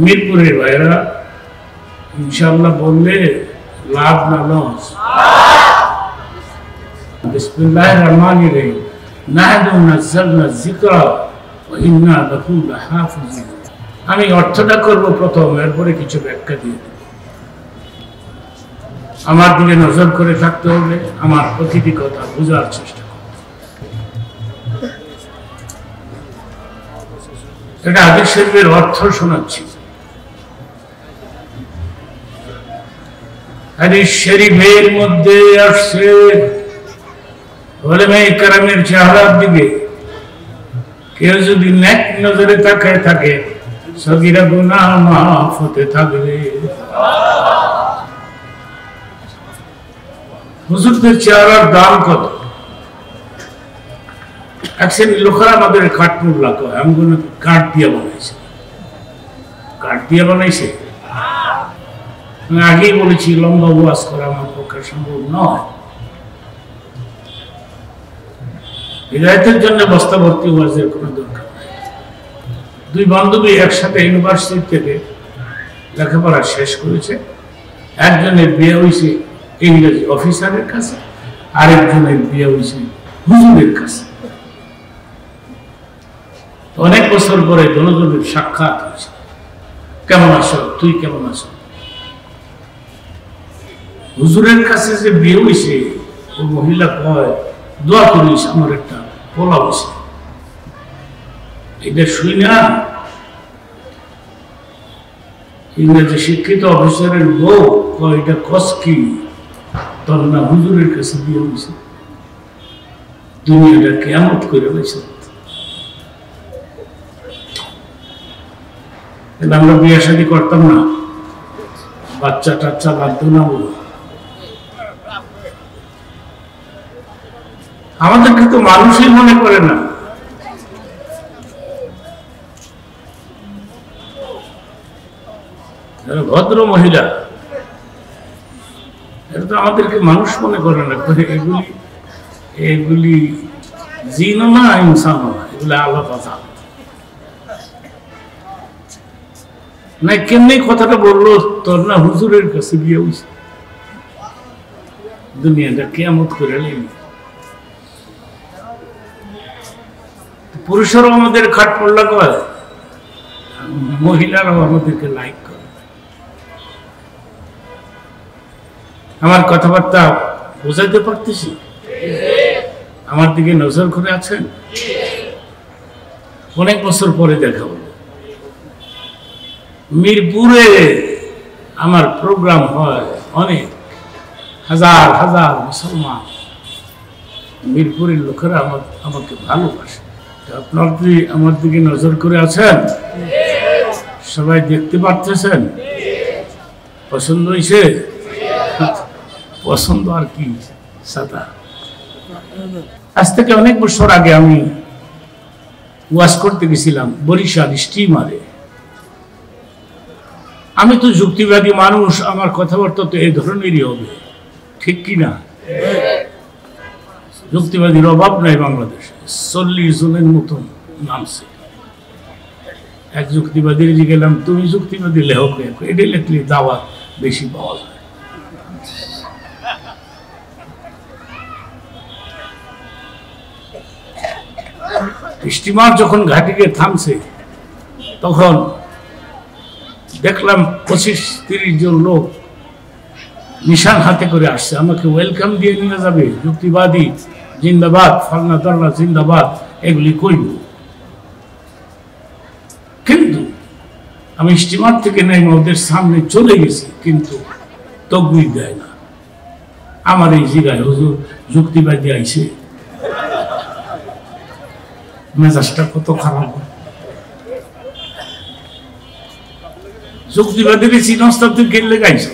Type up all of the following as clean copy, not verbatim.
মিরপুরের ভাইরা ইনশাআল্লাহ বললে লাভ না লস। বিসমিল্লাহির রহমানির রহিম। নাহনু নাযালনা যিকরা ওয়া ইন্না লাহু লাহাফিজুন। আমি অর্থটা করব প্রথম, এরপরে কিছু ব্যাখ্যা দিয়ে দেব। আমার দিকে নজর করে থাকতে হবে, আমার প্রতিটি কথা বোঝার চেষ্টা করতে। এটা হাদিস শরীফের অর্থ শোনাচ্ছি। হাদিস শরীফের মধ্যে আসছে উলামায়ে কেরামের চেহারার দিকে কেউ যদি নেক নজরে তাকায় থাকে, সগীরা গুনাহ মাফ হতে থাকবে। হুজুরদের চেহারার দাম কত? এক শ্রেণীর লোকেরা আমাদের কাঠমুল্লা কয়, আমগুলো কাঠ দিয়ে বানাইছে। কাঠ দিয়ে বানাইছে, আমি আগেই বলেছি লম্বা ওয়াজ করা আমার পক্ষে সম্ভব নয়। হিদায়াতের জন্য বস্তা ভর্তি ওয়াজের কোনো দরকার নাই। দুই বান্ধবী একসাথে ইউনিভার্সিটি থেকে লেখাপড়া শেষ করেছে। একজনের বিয়ে হয়েছে ইংরেজি অফিসারের কাছে, আরেকজনের বিয়ে হয়েছে হুজুরের কাছে। অনেক বছর পরে দোনোজনের সাক্ষাৎ হয়েছে। কেমন আছো? তুই কেমন আছো? হুজুরের কাছে যে বিয়ে হয়েছে, ও মহিলা কয়, দোয়া করিস আমার একটা পোলা হয়েছে। এটা শুই না ইংরেজি শিক্ষিত অফিসারের বউ কয়, এটা কস কি? তোর না হুজুরের কাছে বিয়ে হয়েছে। দুনিয়াটা কিয়ামত করে হয়েছে। আমরা বিয়ে শাদী করতাম না, বাচ্চা টাচ্চা লাগতো না বলো। আমাদেরকে তো মানুষই মনে করে না। ভদ্র মহিলা, এটা তো আমাদেরকে মানুষ মনে করে না। এগুলি জিনও না, ইনসানও না, এগুলো আলাদা জাত। না কেমনি কথাটা বললো, তোর না হুজুরের কাছে বিয়ে হয়েছে। দুনিয়াটা কিয়ামত করে নেই। পুরুষেরও আমাদের খাট পড়লা কয়, মহিলারাও আমাদেরকে লাইক করে। আমার কথাবার্তা বোঝাইতে পারতেছি? আমার দিকে নজর করে আছেন? অনেক বছর পরে দেখা হলো। মিরপুরে আমার প্রোগ্রাম হয়, অনেক হাজার হাজার মুসলমান। মিরপুরের লোকেরা আমাকে ভালোবাসে। আপনার কি আমার দিকে নজর করে আছেন? সবাই দেখতে পারতেছেন? পছন্দ হয়েছে? পছন্দ আর কি সাদা। আজ থেকে অনেক বছর আগে আমি ওয়াজ করতে গেছিলাম বরিশাল স্টিমারে। আমি তো যুক্তিবাদী মানুষ, আমার কথাবার্তা তো এই ধরনেরই হবে, ঠিক কিনা? যুক্তিবাদীর অভাব নাই বাংলাদেশে। 40 জনের মতন নামছে। এক যুক্তিবাদীর যে গেলাম, তুমি যুক্তিবাদী লেখক, এটা লেখলে দাওয়াত বেশি পাওয়া যায়। স্টিমার যখন ঘাটিকে থামছে, তখন দেখলাম 25-30 জন লোক নিশান হাতে করে আসছে, আমাকে ওয়েলকাম দিয়ে নিয়ে যাবে। যুক্তিবাদী জিন্দাবাদ, ফালনা তাল্লা জিন্দাবাদ, এগুলি কইব। কিন্তু আমি স্টিমার থেকে নেমে ওদের সামনে চলে গেছি, কিন্তু তকবির দেয় না। আমার এই জায়গায় হুজুর যুক্তিবাদী আইছে, মেজাজটা কত খারাপ। যুক্তিবাদীর চিনস্তা তুই কেলে গাইছ,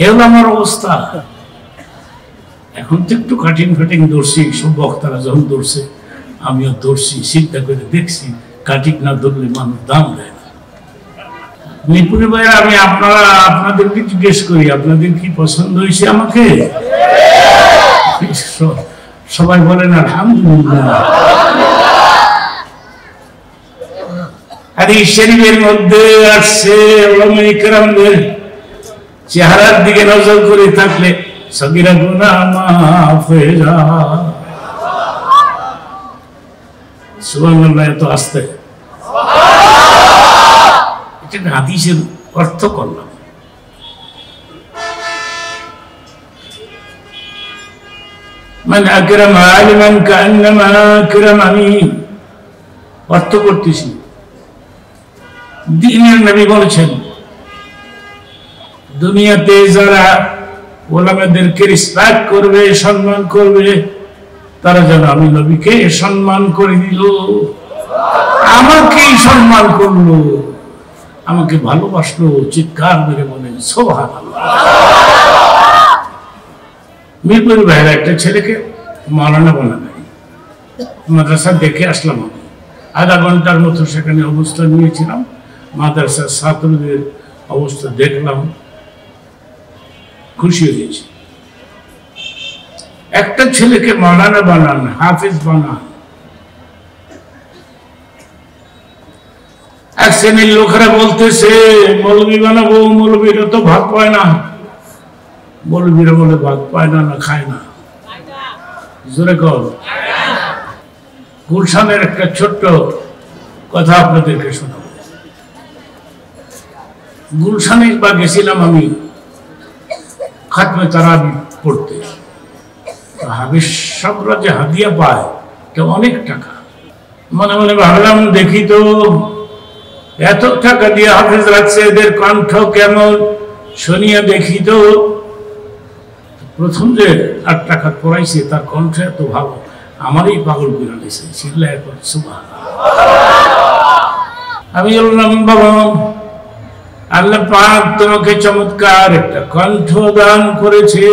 এ হলো আমার অবস্থা। এখন তো একটু কাটিং ফাটিং ধরছি, সব বক্তারা যখন ধরছে আমিও ধরছি। চিন্তা করে দেখছি, কাটিং না ধরলে মানুষ দাম দেয় না। মিরপুরের বাইরে আমি আপনাদেরকে জিজ্ঞেস করি, আপনাদের কি পছন্দ হয়েছে আমাকে? সবাই বলেন আলহামদুলিল্লাহ। হাদিস শরীফের মধ্যে আসছে উলামায়ে কেরামদের চেহারার দিকে নজর করে থাকলে সগীরা গুনাহ মাফ হয়ে যায়। সুবহানাল্লাহ, এত আসতে এটা হাদিসের অর্থ করলাম। মান আকরামা আলিমান কান্নামা আকরামানি, অর্থ করতেছি। দ্বীনের নবী বলেছেন দুনিয়াতে যারা ওলামাদেরকে রেসপেক্ট করবে, সম্মান করবে, তারা যেন আমি নবীকে সম্মান করে দিল, আমাকেই সম্মান করলো, আমাকে ভালোবাসলো। চিৎকার মেরে বলেন সুবহানাল্লাহ। মিরপুর ভাইয়ের একটা ছেলেকে মাওলানা বানাবে, মাদ্রাসা দেখে আসলাম। আমি আধা ঘন্টার মতো সেখানে অবস্থান নিয়েছিলাম, মাদ্রাসার ছাত্রদের অবস্থা দেখলাম, খুশি হয়েছি। একটা ছেলেকে মাওলানা বানান, হাফেজ বানান। এক শ্রেণীর লোকেরা বলতেছে মৌলবী বানাবো, মৌলবীরা তো ভাত পায় না। মৌলবীরা বলে ভাত পায় না, না খায় না। জোরে কর। গুলশানের একটা ছোট্ট কথা আপনাদেরকে শোনাবো। গুলশানে বা গেছিলাম আমি খাতমে তারাবি পড়তে। হাবিসরা যে হাদিয়া পায় তো অনেক টাকা। মনে মনে ভাবলাম দেখি তো এত টাকা দিয়ে হাফেজ রাখছে, এদের কণ্ঠ কেমন শুনিয়া দেখি তো। প্রথম যে 8 টাকা পড়াইছে তার কণ্ঠ এত ভালো, আমারই পাগল করে দিয়েছে। চিল্লায় এখন সুবহানাল্লাহ। আমি বললাম বাবা, আল্লাহ পাক তোমাকে চমৎকার একটা কণ্ঠ দান করেছে,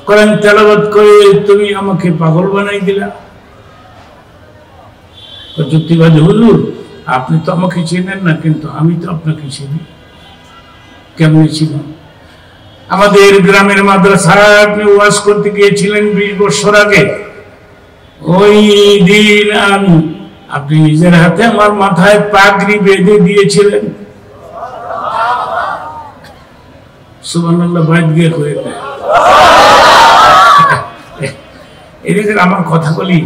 কোরআন তেলাওয়াত করে তুমি আমাকে পাগল বানাই দিলা। যুক্তিবাদী হুজুর, আপনি তো আমাকে চেনেন না, কিন্তু আমি তো আপনাকে চিনি। কেমন ছিল? আমাদের গ্রামের মাদ্রাসায় আপনি ওয়াজ করতে গিয়েছিলেন 20 বছর আগে। ওই দিন আপনি নিজের হাতে আমার মাথায় পাগড়ি বেঁধে দিয়েছিলেন। সুবহানাল্লাহ, বাইত গিয়ে হয়ে যায়। এদিকে আমার কথা বলি,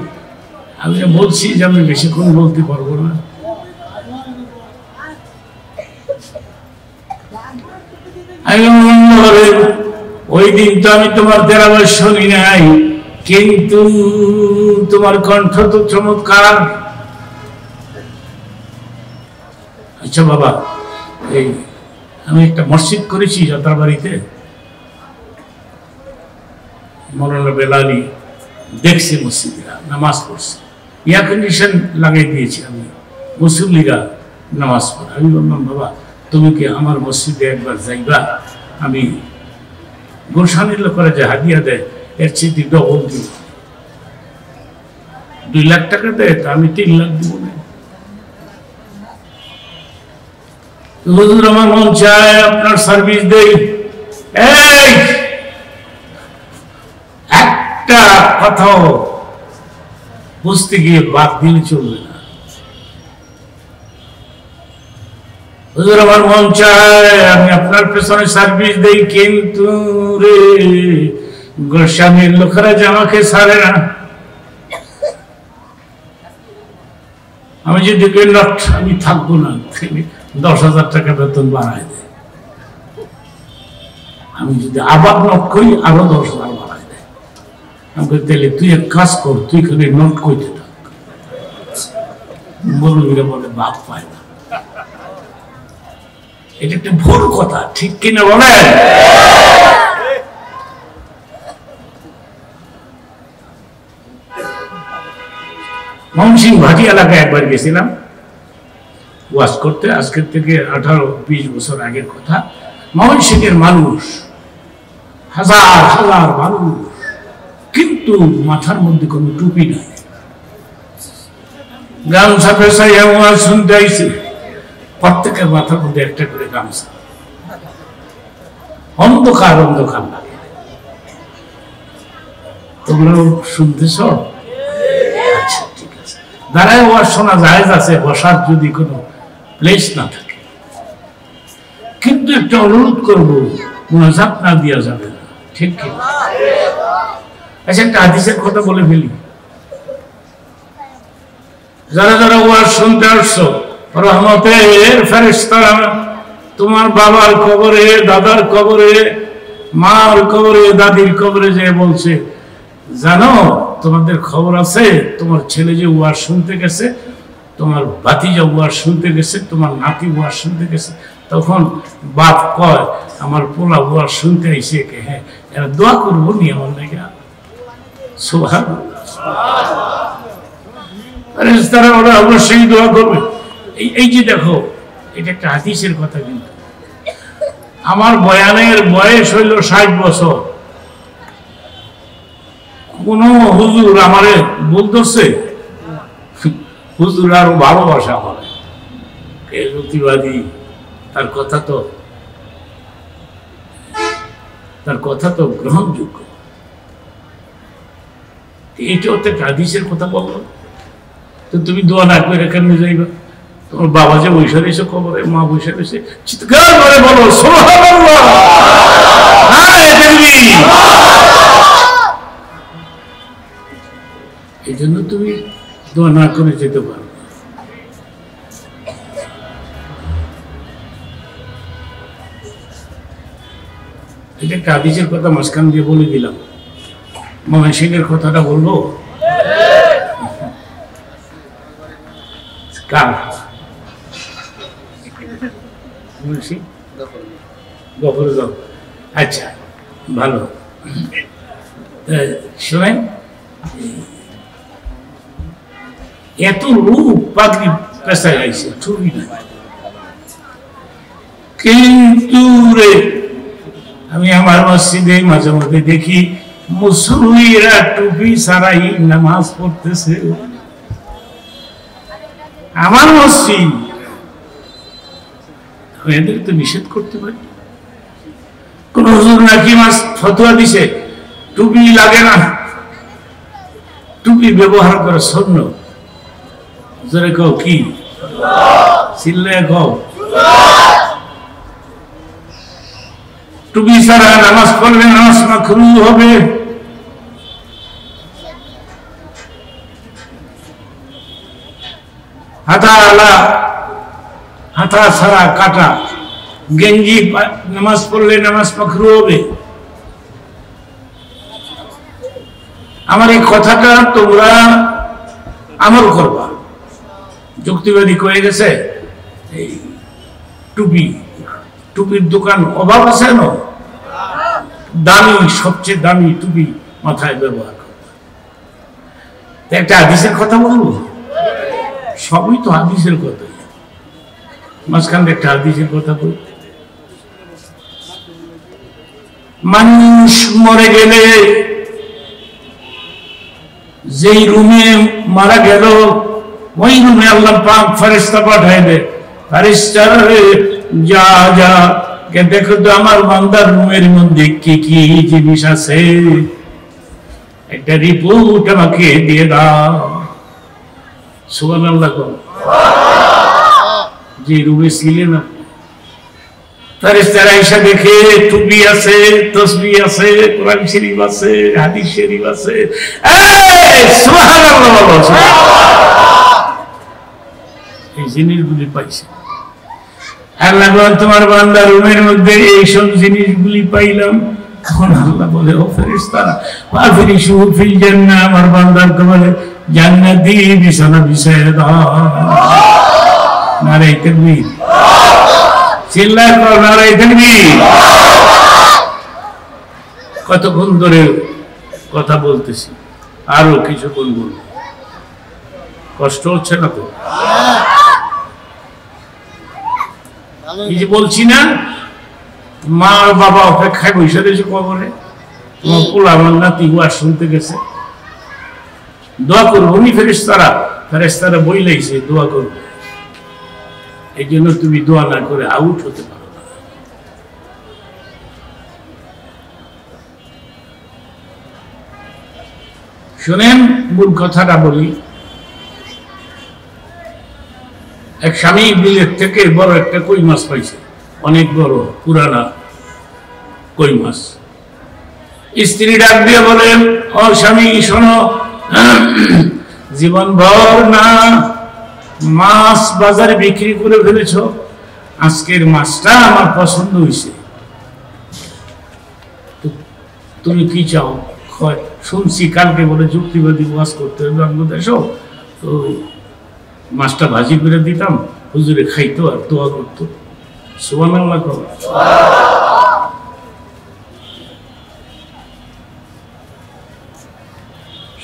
আমি বলছি যে আমি বেশিক্ষণ বলতে পারবো না। ওই দিন তো আমি তোমার তেলাওয়াত শুনি নাই, কিন্তু তোমার কণ্ঠ তো চমৎকার। আচ্ছা বাবা, এই আমি একটা মসজিদ করেছি যাত্রাবাড়িতে, মৌলানা বেলালি দেখছে মসজিদরা নামাজ পড়ছে, এয়ার কন্ডিশন লাগাই দিয়েছি আমি, মুসল্লিরা নামাজ পড়ে। আমি বললাম বাবা তুমি কি আমার মসজিদে একবার যাইবা? আমি গুলশানের লোকেরা যে হাদিয়া দেয় এর চেয়ে ডবল দিব। 2 লাখ টাকা দেয়, তা আমি 3 লাখ দিব না। হুজুর আমার মন চায় আপনার সার্ভিস দেই। এই একটা কথা বুঝতে গিয়ে বাদ দিলে চলবে না। হুজুর আমার মন চায় আমি আপনার পেছনে সার্ভিস দেই, কিন্তু রে গুলশানের লোকেরা যে আমাকে ছাড়ে না। আমি যদি আমি থাকবো না, 10,000 টাকা বেতন বাড়ায় দেয়। আমি যদি আবার নোট করি আরো 10,000 বাড়ায় দেয়। আমি তাহলে তুই এক কাজ কর, তুই খালি নোট করতে থাক। মৌলবীরা বলে বাপ পায় না। এটা একটা ভুল কথা, ঠিক কিনা বলেন? ময়মনসিংহ ভাটি এলাকায় একবার গেছিলাম ওয়াজ করতে, আজকের থেকে 18-20 বছর আগের কথা। ময়মনসিংহের মানুষ হাজার হাজার মানুষ, কিন্তু মাথার মধ্যে কোনো টুপি নাই। গামছা পেশায় ওয়াজ শুনতে আইছে, প্রত্যেকের মাথার মধ্যে একটা করে গামছা। অন্ধকার অন্ধকার লাগে। তোমরা শুনতেছ? আচ্ছা ঠিক আছে, দাঁড়ায় ওয়াজ শোনা জায়েজ আছে, বসার যদি কোনো প্লেস না থাকে। কিন্তু একটা অনুরোধ করব, মুনাজাত না দেওয়া যাবে না, ঠিক কি? আচ্ছা, একটা হাদিসের কথা বলে ফেলি। যারা যারা ওয়াজ শুনতে আসছো, রহমতের ফেরেশতারা তোমার বাবার কবরে, দাদার কবরে, মার কবরে, দাদির কবরে যে বলছে, জানো তোমাদের খবর আছে, তোমার ছেলে যে ওয়াজ শুনতে গেছে, তোমার ভাতিজা ওয়াজ শুনতে গেছে, তোমার নাতি ওয়াজ শুনতে গেছে। তখন বাপ কয়, আমার পোলা ওয়াজ শুনতে আইছে, কে হ্যাঁ, এরা দোয়া করবো নি আমার নাকি? ফেরেশতারা ওরা অবশ্যই দোয়া করবে। এই যে দেখো, এটা একটা হাদিসের কথা। কিন্তু আমার বয়ানের বয়স হইল 60 বছর। কোন হুজুর আমারে বলতেছে, হুজুর আরো ভালোবাসা আমার, কে যুক্তিবাদী, তার কথা তো গ্রহণযোগ্য। এটা হচ্ছে হাদিসের কথা বললো। তো তুমি দোয়া না করে কেমনে যাইবা? তোমার বাবা যে বৈশা রয়েছে কবরে, মা বৈশা রয়েছে, চিৎকার করে বলো সুবহানাল্লাহ। এই জন্য তুমি দোয়া না করে যেতে পারো। এটা একটা হাদিসের কথা মাঝখান দিয়ে বলে দিলাম। ময়মনসিংহের কথাটা বলবো। কার? আচ্ছা, ভালো। শোনেন, এত রূপ পাগড়ি পেশায় আইছে, ছবি না। কিন্তু রে, আমি আমার মসজিদে মাঝে মধ্যে দেখি মুসল্লিরা টুপি ছাড়াই নামাজ পড়তেছে। আমার মসজিদ, এদের তো নিষেধ করতে পারি। কোন হুজুর নাকি ফতোয়া দিছে টুপি লাগে না, টুপি ব্যবহার করে শূন্য। জোরে কও কি? চিল্লায় কও। টুপি ছাড়া নামাজ পড়লে নামাজ মাকরুহ হবে। হাতা ছাড়া কাটা গেঞ্জি নামাজ পড়লে নামাজ মাকরুহ হবে। আমার এই কথাটা তোমরা আমল করবা। যুক্তিবাদী কয়ে গেছে এই টুপির দোকান অভাব আছে না, দামি, সবচেয়ে দামি টুপি মাথায় ব্যবহার করবা। একটা হাদিসের কথা বলবো, সবই তো হাদিসের কথা। মাঝখান একটা হাদিসের কথা বল। মানুষ মরে গেলে যেই রুমে মারা গেল, ওই রুমে আল্লাহ পাক ফেরেশতা পাঠায় দেয়। ফেরেশতা যা যা কে দেখো তো আমার বান্দার রুমের মধ্যে কি কি জিনিস আছে, একটা রিপোর্ট আমাকে দিয়ে দাও। সুবহানাল্লাহ। যে রুমে ছিলেন ফেরেশতারা এসে দেখে টুপি আছে, তাসবিহ আছে, কোরআন শরীফ আছে, হাদিস শরীফ আছে। সুবহানাল্লাহ বলো। এই জিনিসগুলি পাইছে আল্লাহ। তোমার বান্দার রুমের মধ্যে এইসব জিনিসগুলি পাইলাম। তখন আল্লাহ বলে, ও ফেরেশতারা, ফাফরিশু ফিল জান্নাহ, আমার বান্দার কবরে জান্নাতি বিছানা বিছায়া দাও। নারে তাকবীর, চিল্লায় কর নারে তাকবীর। কতক্ষণ ধরে কথা বলতেছি, আরো কিছুক্ষণ বলবো। কষ্ট হচ্ছে না তো? এই যে বলছি না, মা বাবা অপেক্ষায় বসে রয়েছে কবরে, তোমার পোলা আমার নাতি ওয়াজ শুনতে গেছে, দোয়া করবো নি ফেরেশতারা বইলাইছে দোয়া করবো। এই জন্য তুমি দোয়া না করে আউট হতে পারো না। শোনেন, মূল কথাটা বলি। এক স্বামী বিলের থেকে বড় একটা কই মাছ পাইছে, অনেক বড় পুরানা কই মাছ। স্ত্রী ডাক দিয়ে বলেন, ও স্বামী শোনো, জীবন ভর না মাছ বাজারে বিক্রি করে ফেলেছ, আজকের মাছটা আমার পছন্দ হয়েছে, তুমি কি চাও? শুনছি কালকে বলে যুক্তিবাদী ওয়াজ করতে হবে বাংলাদেশ, তো মাছটা ভাজি করে দিতাম, হুজুরে খাইতো আর দোয়া করতো। সুবহানাল্লাহ।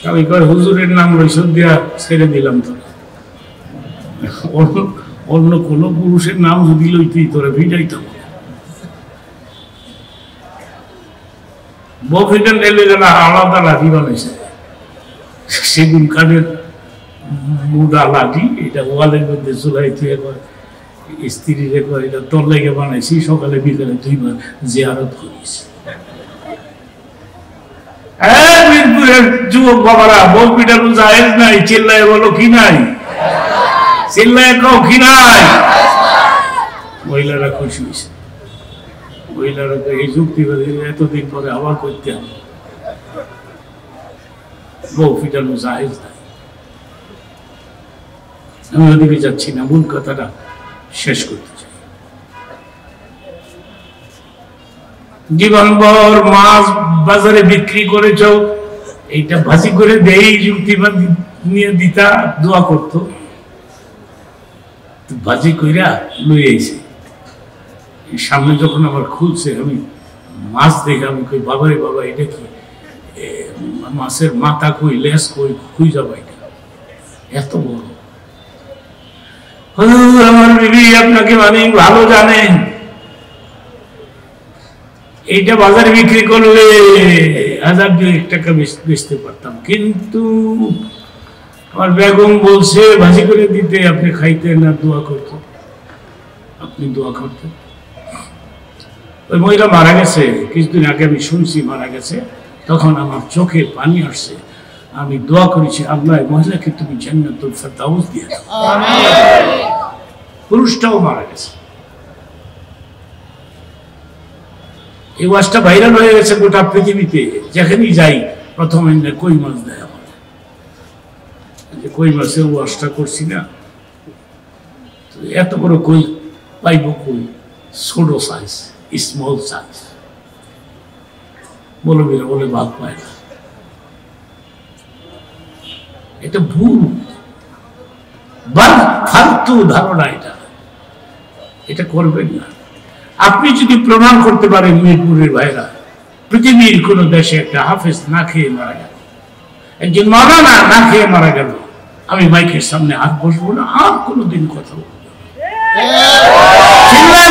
স্বামী কয়, হুজুরের নাম রইসদ দিয়া ছেড়ে দিলাম তোরা, অন্য কোনো পুরুষের নাম যদি লইতেই তোরা ভিজাইতাম। বফিটান এলে যারা আলাদা লাঠি বানাইছে, সেগুন কাঠের মুডা লাঠি, এটা ওয়ালের মধ্যে চুলাই থুয়ে কয়, স্ত্রীরে কয় এটা তোর লেগে বানাইছি, সকালে বিকালে 2 বার জিয়ারত করিস। যুবক বাবারা, বউ পিটানো জায়েজ নাই, চিল্লায় বলো কি নাই, চিল্লায় কও কি নাই। মহিলারা খুশি হয়েছে, মহিলারা এই যুক্তিবাদী এতদিন পরে আবার করতে হবে, বউ পিটানো জায়েজ নাই। আমি ওদিকে যাচ্ছি না, মূল কথাটা শেষ করতে চাই। জীবনভর মাছ বাজারে বিক্রি করেছ, এইটা ভাজি করে দেই, যুক্তিবাদী নিয়ে দিতা, দোয়া করতো, ভাজি কইরা লই আইছে। সামনে যখন আবার খুলছে, আমি মাছ দেখে আমি কই, বাবারে বাবা, এটা কি মাছের মাথা কই, লেজ কই, খুঁই যাবা, এটা এত বড়। আমার বিবি আপনাকে অনেক ভালো জানেন, এইটা বাজারে বিক্রি করলে 1000-2 টাকা বেচতে পারতাম, কিন্তু আমার বেগম বলছে ভাজি করে দিতে, আপনি খাইতেন না, দোয়া করতেন, আপনি দোয়া করতেন। ওই মহিলা মারা গেছে কিছুদিন আগে, আমি শুনছি মারা গেছে, তখন আমার চোখে পানি আসছে, আমি দোয়া করেছি, আল্লাহ মহিলাকে তুমি জান্নাতুল ফেরদাউস দিয়ে দাও। পুরুষটাও মারা গেছে। এই ওয়াজটা ভাইরাল হয়ে গেছে গোটা পৃথিবীতে, যেখানেই যাই প্রথমে কই মাছ দেয় আমার, কই মাছের ওয়াজটা করছি না, এত বড় কই পাইব কই, ছোট সাইজ, স্মল সাইজ, বলবিরা বলে ভাগ পায় না। এটা ভুল, ফালতু ধারণা, এটা করবেন না। আপনি যদি প্রমাণ করতে পারেন, মিরপুরের ভাইরা, পৃথিবীর কোন দেশে একটা হাফেজ না খেয়ে মারা গেল, একজন মাওলানা না খেয়ে মারা গেল, আমি মাইকের সামনে আর বসবো না, আর কোনোদিন কথা বলবো না।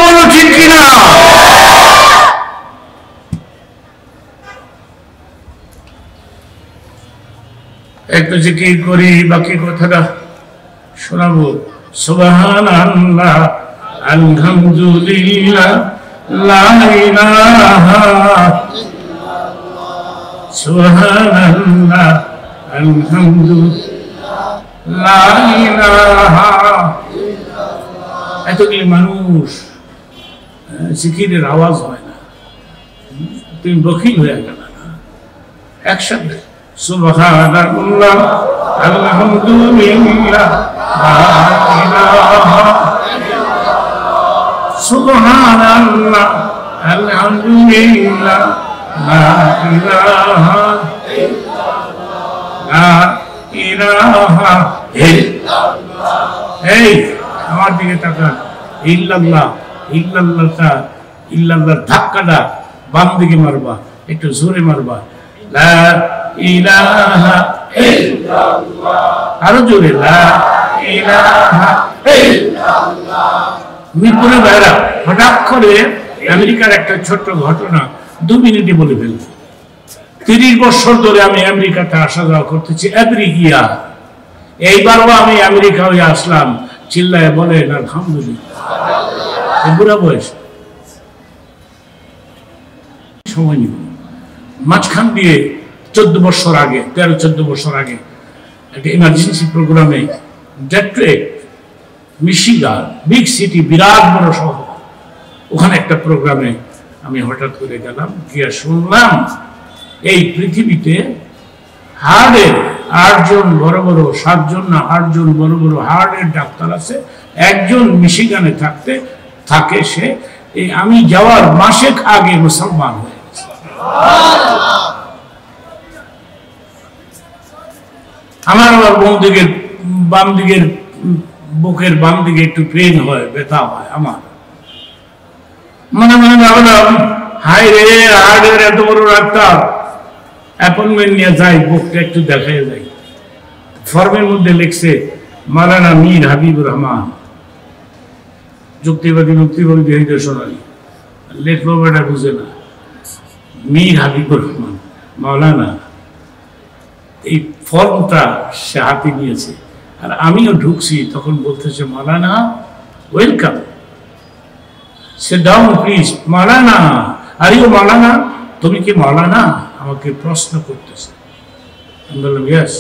বলো ঠিক কিনা? একটু জিকির করি, বাকি কথাটা শোনাবো। সুবহানাল্লাহ, আলহামদুলিল্লাহ, লা ইলাহা ইল্লাল্লাহ, সুবহানাল্লাহ, আলহামদুলিল্লাহ, লা ইলাহা ইল্লাল্লাহ। এতগুলি মানুষ, জিকিরের আওয়াজ হয় না, তুমি বখিল হয়ে গেল না। একসাথে সুবহানাল্লাহ, আলহামদুলিল্লাহ, লা ইলাহা সুবহানাল্লাহ, আলহামদুলিল্লাহ, লা ইলাহা ইল্লাল্লাহ, লা ইলাহা ইল্লাল্লাহ। এই আমার দিকে তাকান, ইল্লাল্লাহ, ইল্লাল্লাহটা, ইল্লাল্লাহর ধাক্কাটা বাম দিকে মারবা, একটু জোরে মারবা, লা ইলাহা ইল্লাল্লাহ, আরো জোরে, লা ইলাহা ইল্লাল্লাহ। মিরপুরে ভাইরা হঠাৎ করে আমেরিকার একটা ছোট্ট ঘটনা 2 মিনিটে বলে ফেলবো। 30 বছর ধরে আমি আমেরিকাতে আসা যাওয়া করতেছি, এভরি ইয়ার। এইবারও আমি আমেরিকা হয়ে আসলাম, চিল্লায় বলেন আলহামদুলিল্লাহ। বুড়া বয়স, সময় নিব। মাঝখান দিয়ে 14 বছর আগে, 13-14 বছর আগে একটা ইমার্জেন্সি প্রোগ্রামে মিশিগান, বিগ সিটি, বিরাট বড় শহর। ওখানে একটা প্রোগ্রামে আমি হঠাৎ করে গেলাম, গিয়ে শুনলাম এই পৃথিবীতে হার্টের 8 জন বড় বড়, 7 জন না 8 জন বড় বড় হার্টের ডাক্তার আছে, একজন মিশিগানে থাকে। সে এই আমি যাওয়ার মাসেক আগে মুসলমান হয়ে গেছে। আমার আবার বাম দিকের বুকের বাম দিকে একটু পেন হয়, ব্যথা হয় আমার। মনে মনে ভাবলাম, হাই রে, হার্টের এত বড় ডাক্তার, অ্যাপয়েন্টমেন্ট নিয়ে যাই, বুকটা একটু দেখাই যাই। ফর্মের মধ্যে লিখছে মাওলানা মীর হাবিবুর রহমান, যুক্তিবাদী মুক্তিবাদী সোনালী। লেখলো বেটা বুঝে না, মীর হাবিবুর রহমান মাওলানা। এই ফর্মটা সে হাতে নিয়েছে, আর আমিও ঢুকছি, তখন বলতেছে মাওলানা welcome, sit down please. Maulana, are you মাওলানা, তুমি কি মাওলানা? আমাকে প্রশ্ন করতেছে। আমি বললাম ইয়েস।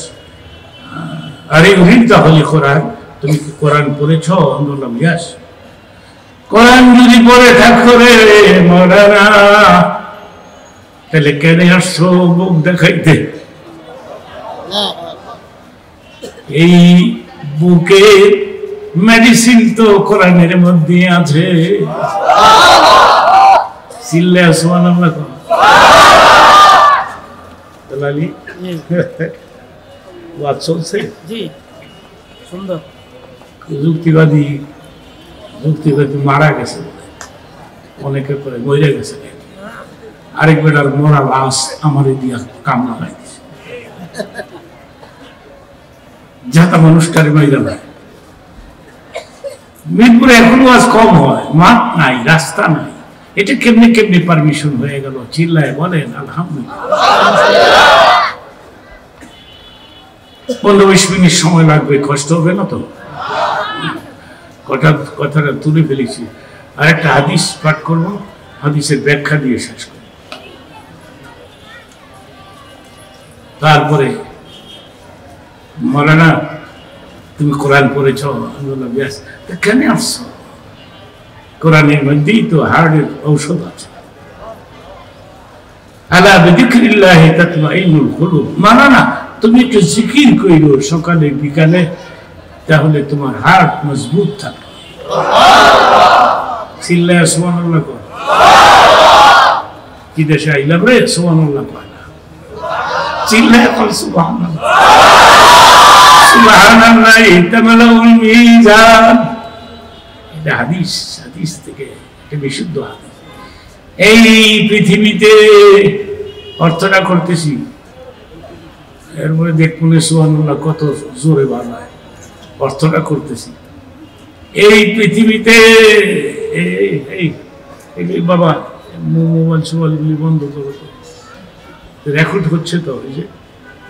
আরে রিড দ্য হোলি কোরআন, তুমি কি কোরআন পড়েছ? আমি বললাম ইয়েস। কোরআন যদি পড়ে থাকো রে মাওলানা, তাহলে কেন আসছো বুক দেখাইতে? এই বুকে মেডিসিন তো কোরআনের মধ্যে আছে। চিল্লে সুবহানাল্লাহ। তাহলে ওয়াজ চলছে, জি সুন্দর। যুক্তিবাদী মারা গেছে, অনেকে করে মরে গেছে, আরেক বেটার মরা লাশ আমার দিয়া কামনা হয়, যাতা মানুষটারে মাইরা নাই। মিরপুরে এখনো আজ কম হয়, মাঠ নাই, রাস্তা নাই। এটা কেমনি পারমিশন হয়ে গেল? চিল্লায় বলেন আলহামদুলিল্লাহ। 15-20 মিনিট সময় লাগবে, কষ্ট হবে না তো? কথাটা তুলে ফেলেছি। আর একটা হাদিস পাঠ করব, হাদিসের ব্যাখ্যা দিয়ে শেষ করব, তারপরে মাওলানা তুমি কোরআন পড়েছ? আমি বললাম ইয়েস। কেন আসছো? কোরআনের মধ্যেই তো হার্টের ঔষধ আছে। আলা বিযিকরিল্লাহি তাতমাইন্নুল কুলুব। মাওলানা তুমি একটু জিকির কইরো সকালে বিকালে, তাহলে তোমার হার্ট মজবুত থাকবে। চিল্লায় সুবহানাল্লাহ কর। কি দেশে আইলাম রে, সুবহানাল্লাহ কয় না, চিল্লায় কর সুবহানাল্লাহ। সুবহানাল্লাহি তামালাউল মিজান। এটা হাদিস থেকে, এটা বিশুদ্ধ হাদিস। এই পৃথিবীতে অর্থটা করতেছি, এরপরে দেখুন সুবহানাল্লাহ কত জোরে বাড়ায়। অর্থটা করতেছি এই পৃথিবীতে। এই বাবা মোবাইল বন্ধ করো তো, রেকর্ড হচ্ছে তো। ওই যে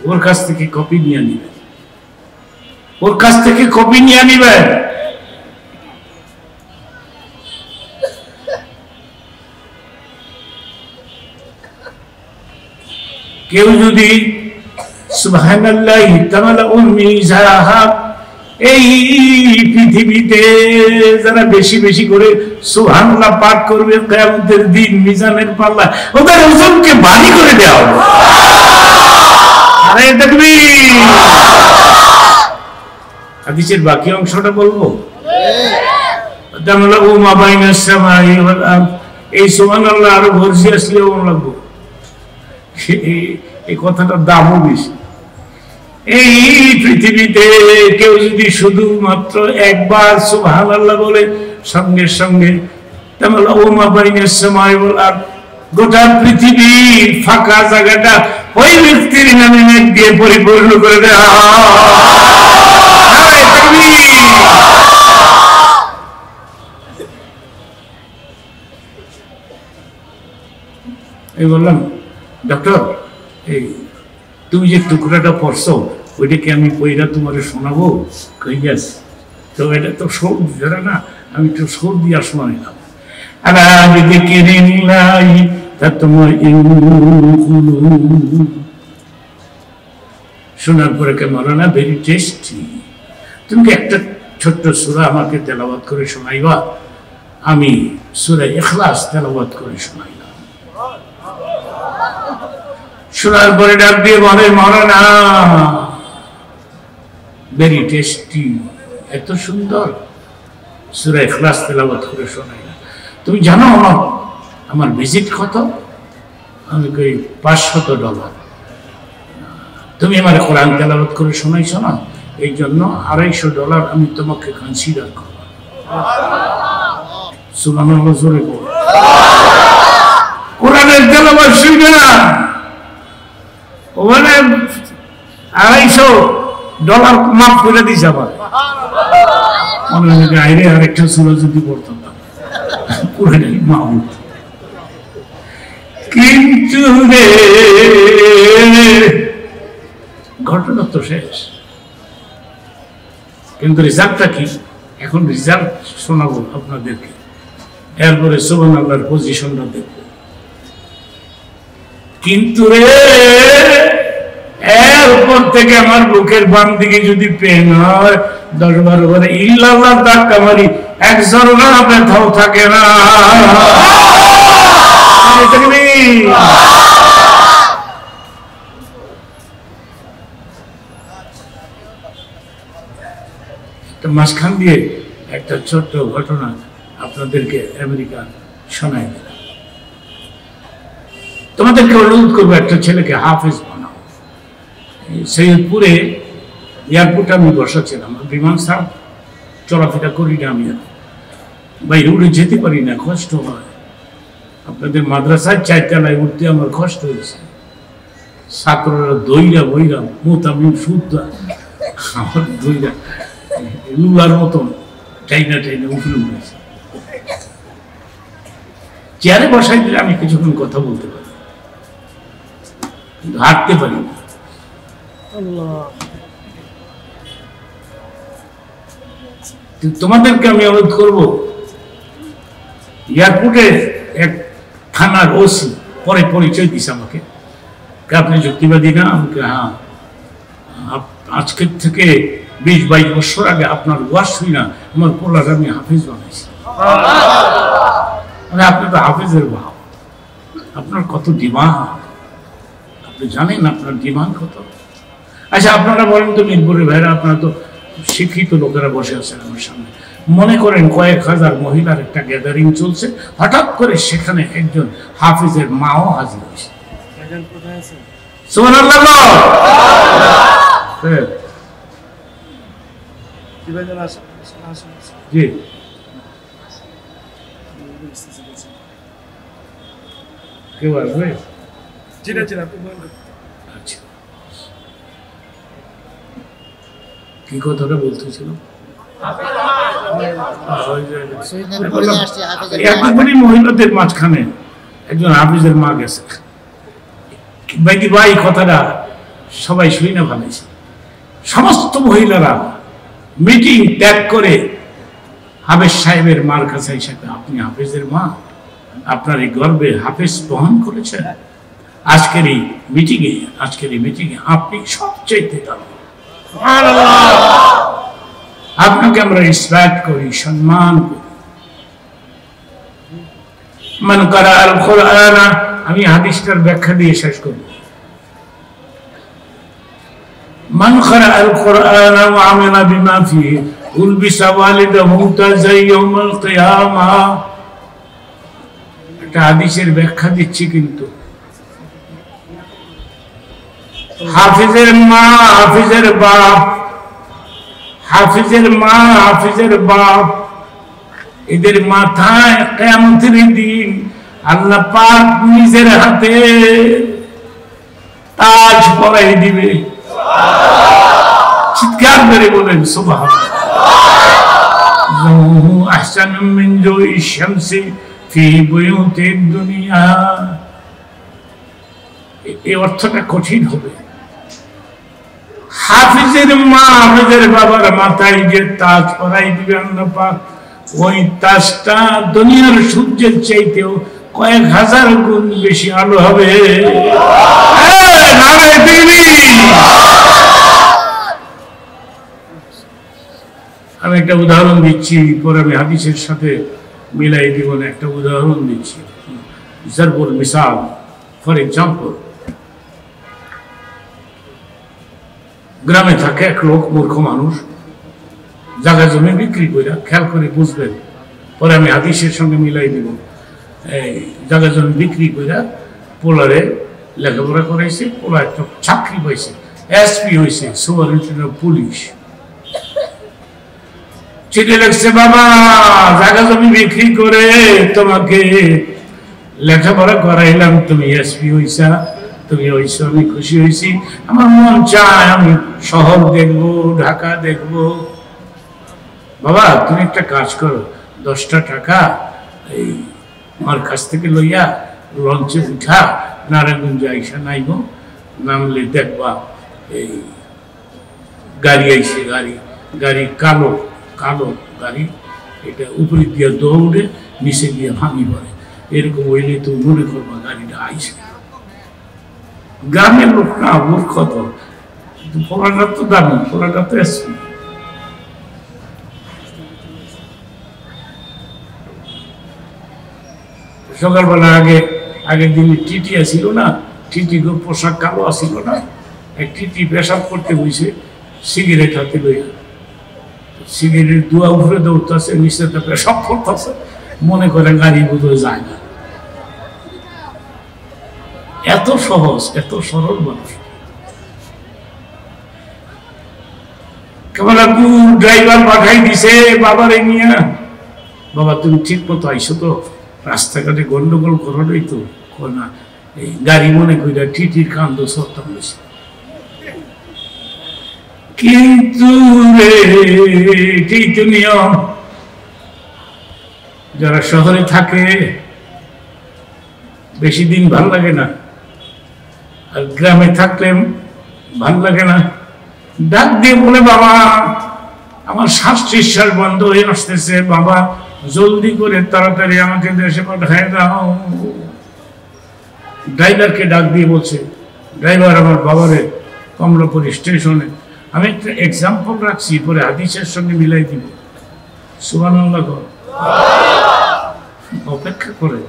ওর কাছ থেকে কপি নিয়ে নিবে, ওর কাছ থেকে কপি নিয়ে নিবে। কেউ যদি সুবহানাল্লাহি তামালাউল মিজান, এই পৃথিবীতে যারা বেশি বেশি করে সুবহানাল্লাহ পাঠ করবে, কিয়ামতের দিন মিজানের পাল্লা ওদের ওজনকে ভারী করে দেওয়া হবে। আরে তাকবীর। হাদিসের বাকি অংশটা বলবো। তামালাউ মা বাইনাস সামাই ওয়াল আরদ। এই সুবহানাল্লাহ আরো ভরসি আসলেও লাগবে, এই কথাটার দামও বেশি। এই পৃথিবীতে কেউ যদি শুধুমাত্র একবার সুবহানাল্লাহ বলে, সঙ্গে সঙ্গে গোটা পৃথিবীর ফাঁকা জায়গাটা ওই ব্যক্তির নামে নেক দিয়ে পরিপূর্ণ করে দেওয়া। এই বললাম ডক্টর, এই তুমি যে টুকরাটা পড়ছো ওইটাকে আমি পইরা তোমার শোনাবো? কইয়াস তো এটা তো সুর ধরে না, আমি একটু সুর দিয়া শোনাইলাম। আলা বিযিকরিল্লাহি তাতমাইন্নুল কুলুব। শোনার পরে কে মাওলানা ভেরি টেস্টি। তুমি একটা ছোট্ট সূরা আমাকে তেলাওয়াত করে শোনাইবা। আমি সূরা ইখলাস তেলাওয়াত করে শোনাইলাম। শোনার পরে ডাক দিয়ে বলে, মাওলানা ভেরি টেস্টি, এত সুন্দর সূরা ইখলাস তেলাওয়াত করে শোনাইলাম। তুমি জানো আমার ভিজিট কত? আমি কই $500। তুমি আমার কোরআন তেলাওয়াত করে শোনাইছো না, এই জন্য $250 আমি তোমাকে কনসিডার করব। সুবহানাল্লাহ, জোরে বল। কোরআনের তেলাওয়াত শুনবে না, ওখানে $250 মাফ করে দিছে আবার। মনে হয় আইরে আরেকটা সূরা যদি পড়তাম না, কোরআনের মাহমুদ। কিন্তু রে ঘটনা তো শেষ, কিন্তু রেজাল্টটা কি? এখন রেজাল্ট শোনাবো আপনাদেরকে, এরপরে সুবহানাল্লাহর পজিশনটা দেখব। কিন্তু রে এরপর থেকে আমার বুকের বাম দিকে যদি পেন হয় 10-12 বার ইল্লাল্লাহ ধাক্কা মারি, এক জরনা ব্যথাও থাকে না। মাঝখান দিয়ে একটা ছোট্ট ঘটনা আপনাদেরকে আমেরিকা শোনাই দিলাম। তোমাদেরকে অনুরোধ করবো, একটা ছেলেকে হাফেজ বানাও। সৈয়দপুরে এয়ারপোর্টে আমি বসাছিলাম, বিমান ছাড় চলাফেরা করি না, আমি বাইরে উঠে যেতে পারি না, কষ্ট হয়। আপনাদের মাদ্রাসায় 4 তলায় উঠতে আমার কষ্ট হয়েছে। ছাত্ররা দইরা বইরা মোতামিম সুদ্ধা আমার দইরা লুলার মতন টাইনা টাইনা উপরে উঠেছে। চেয়ারে বসাই দিলে আমি কিছুক্ষণ কথা বলতে পারি, কিন্তু হাঁটতে পারি না। তোমাদেরকে আমি অনুরোধ করবো, এয়ারপোর্টে এক থানার ওসি পরে পরিচয় দিছে আমাকে, আপনি যুক্তিবাদী না? আমাকে হ্যাঁ, আজকের থেকে 20-22 বছর আগে আপনার ওয়াজ শুই না আমার পোলার আমি হাফিজ বানাইছি। মানে আপনি তো হাফিজের ভাব, আপনার কত ডিমান্ড, আপনি জানেন আপনার ডিমান্ড কত? আচ্ছা আপনারা বলেন তো মিরপুরের ভাইরা, আপনারা তো শিক্ষিত লোকেরা বসে আছেন আমার সামনে, মনে করেন কয়েক হাজার মহিলার একটা গ্যাদারিং চলছে, হঠাৎ করে সেখানে একজন হাফিজের মাও হাজির হয়েছে। সুবহানাল্লাহ। জি, কেউ আসবে? আচ্ছা, কি কথাটা বলতেছিল? মহিলাদের মাঝখানে একজন হাফিজের মা গেছে। ভাই কথাটা সবাই শুই না ভালোইছে। সমস্ত মহিলারা মিটিং ত্যাগ করে হাফেজ সাহেবের মার কাছে এসে, আপনি হাফেজের মা, আপনার এই গর্বে হাফেজ বহন করেছেন, আজকের এই মিটিংয়ে আপনি সবচাইতে দামি, আপনাকে আমরা রেসপেক্ট করি, সম্মান করি। মান কারা আল কোরআন, আমি হাদিসটার ব্যাখ্যা দিয়ে শেষ করব। মান কারা আল কোরআন ওয়া আমিলা বিমা ফিহি উলবিসা ওয়ালিদাহু তাজা ইয়াউমাল কিয়ামা। একটা হাদিসের ব্যাখ্যা দিচ্ছি, কিন্তু হাফিজের মা, হাফিজের বাপ, হাফিজের মা, হাফিজের বাপ, এদের মাথায় কিয়ামতের দিন আল্লাহ পাক নিজের হাতে তাজ পরাই দিবে। চিৎকার করে বলেন সুবহানাল্লাহ। আহসানু মিন জুই শামসি ফি বুয়ুতিদ দুনিয়া। এই অর্থটা কঠিন হবে। হাফিজের মা, হাফিজের বাবার মাথায় যে তাজ পরাই দিবে আল্লাহ পাক, ওই তাজটা দুনিয়ার সূর্যের চাইতেও কয়েক হাজার গুণ বেশি আলো হবে। আমি একটা উদাহরণ দিচ্ছি, পরে আমি হাদিসের সাথে মিলাই দিব না, একটা উদাহরণ দিচ্ছি। জারবুল মিসাল, ফর এক্সাম্পল, গ্রামে থাকে এক লোক, মূর্খ মানুষ, জায়গা জমি বিক্রি করে, খেয়াল করে বুঝবেন, পরে আমি হাদিসের সঙ্গে মিলাই দিব। এই জায়গা জমি বিক্রি করে পোলারে লেখাপড়া করাইছে, পোলা একটা চাকরি পাইছে, এসপি হয়েছে, সুপারিনটেন্ডেন্ট অফ পুলিশ। চিঠি লিখছে, বাবা জায়গা জমি বিক্রি করে তোমাকে লেখাপড়া করাইলাম, তুমি এসপি হইছা, তুমি হইছো, আমি খুশি হয়েছি, আমার মন চায় আমি শহর দেখবো, ঢাকা দেখবো। বাবা তুমি একটা কাজ করো, 10টা টাকা এই আমার কাছ থেকে লইয়া লঞ্চে উঠা নারায়ণগঞ্জে আইসা নাইব, নামলে দেখবা এই গাড়ি আইছে, গাড়ি কালো কালো গাড়ি, এটা উপরে দিয়ে দৌড়ে নিচে দিয়ে ভাঙি পড়ে, এরকম হইলে তো মনে করবা গাড়িটা আইসে। গ্রামের লোক না, মূর্খ তো, পোলাটা তো দামি, পোলাটা তো এসপি। সকালবেলা আগের দিনে টিটি আসিল না, টিটি পোশাক কালো আসিল না, এক টিটি পেশাব করতে বসে সিগারেট হাতে লইয়া, সিগারেট দুয়া উপরে দৌড়তেছে, নিচে পেশাব করতেছে, মনে করে গাড়ি বোধহয় যায় না। এত সহজ, এত সরল মানুষ। কেমন ড্রাইভার পাঠাই দিছে বাবারে নিয়ে, বাবা তুমি ঠিক মতো আইসো তো, রাস্তাঘাটে গন্ডগোল করানোই তো না, এই গাড়ি মনে কইরা টিটির কান্দ সরতাম বেশি। কিন্তু এটাই তো নিয়ম, যারা শহরে থাকে বেশি দিন ভাল লাগে না, আর গ্রামে থাকলে ভাল লাগে না। ডাক দিয়ে বলে, বাবা আমার শ্বাস নিঃশ্বাস বন্ধ হয়ে আসতেছে, বাবা জলদি করে তাড়াতাড়ি আমাকে দেশে পাঠায় দাও। ড্রাইভারকে ডাক দিয়ে বলছে, ড্রাইভার আমার বাবারে কমলাপুর স্টেশনে, আমি একটা এক্সাম্পল রাখছি, পরে হাদিসের সঙ্গে মিলাই দিব। সুবহানাল্লাহ, অপেক্ষা করে